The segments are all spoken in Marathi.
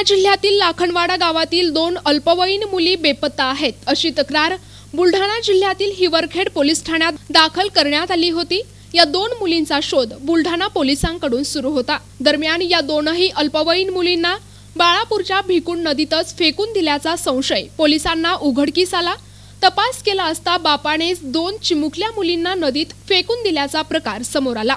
जिल्ह्यातील लाखनवाडा गावातील 2 अल्पवयीन मुली बेपत्ता आहेत अशी तक्रार बुलढाणा जिल्ह्यातील हिवरखेड पोलीस ठाण्यात दाखल करण्यात आली होती। या 2 मुलींचा शोध बुलढाणा पोलिसांकडून सुरू होता। दरम्यान या दोनही अल्पवयीन मुलींना बाळापूरच्या भिकुंड नदीतच फेकून दिल्याचा संशय पोलिसांना उघडकीस आला। तपास केला असता बापानेच 2 चिमुकल्या मुलींना नदीत फेकून दिल्याचा प्रकार समोर आला।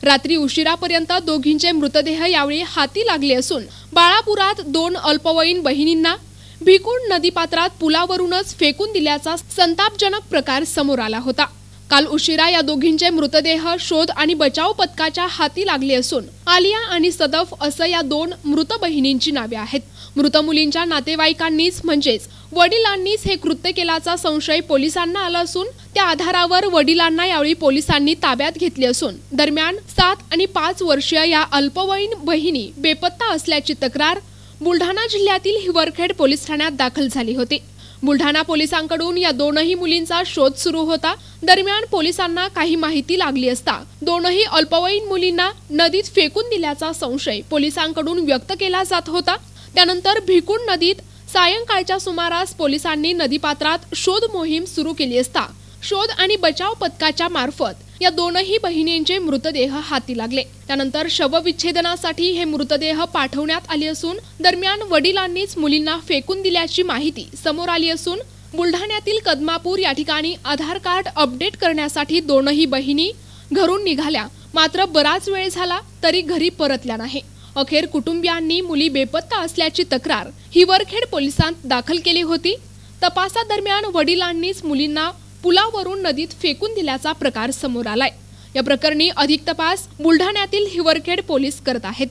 रात्री उशिरापर्यंत दोघींचे मृतदेह यावेळी हाती लागले असून बाळापुरात 2 अल्पवयीन बहिणींना भिकुंड नदीपात्रात पुलावरूनच फेकून दिल्याचा संतापजनक प्रकार समोर आला होता। काल उशिरा या दोघींचे मृतदेह शोध आणि बचाव पथकाच्या हाती लागले असून आलिया आणि सदफ असं या 2 मृत बहिणींची नावे आहेत। मृत मुलींच्या नातेवाईकांनीच म्हणजेच वडिलांनीच हे कृत्य केल्याचा संशय पोलिसांना आला असून त्या आधारावर वडिलांना यावेळी पोलिसांनी ताब्यात घेतले असून दरम्यान 7 आणि 5 वर्षीय या अल्पवयीन बहिणी बेपत्ता असल्याची तक्रार बुलढाणा जिल्ह्यातील हिवरखेड पोलीस ठाण्यात दाखल झाली होती। बुलढाणा पोलिसांकडून या दोनही मुलींचा शोध सुरू होता। दरम्यान पोलिसांना काही माहिती लागली असता दोनही अल्पवयीन मुलींना नदीत फेकून दिल्याचा संशय पोलिसांकडून व्यक्त केला जात होता। त्यानंतर भिकुंड नदीत सायंकाळच्या सुमारास पोलिसांनी नदीपात्रात शोध मोहीम सुरू केली असता शोध आणि बचाव पथकाच्या मार्फत या दोनही बहिणींचे मृतदेह हाती लागले। त्यानंतर शवविच्छेदनासाठी हे मृतदेह पाठवण्यात आले असून दरम्यान वडिलांनीच मुलींना फेकून दिल्याची माहिती समोर आली असून बुलढाण्यातील कदमापूर या ठिकाणी आधार कार्ड अपडेट करण्यासाठी दोनही बहिणी घरून निघाल्या, मात्र बराच वेळ झाला तरी घरी परतल्या नाही। अखेर कुटुंबियांनी मुली बेपत्ता असल्याची तक्रार हिवरखेड पोलिसांत दाखल केली होती। तपासादरम्यान वडिलांनीच मुलींना पुलावरून नदीत फेकून दिल्याचा प्रकार समोर आलाय। या प्रकरणी अधिक तपास बुलढाण्यातील हिवरखेड पोलीस करत आहेत।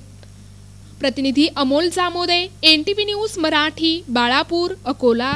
प्रतिनिधी अमोल जामोदे, NTV न्यूज मराठी, बाळापूर, अकोला।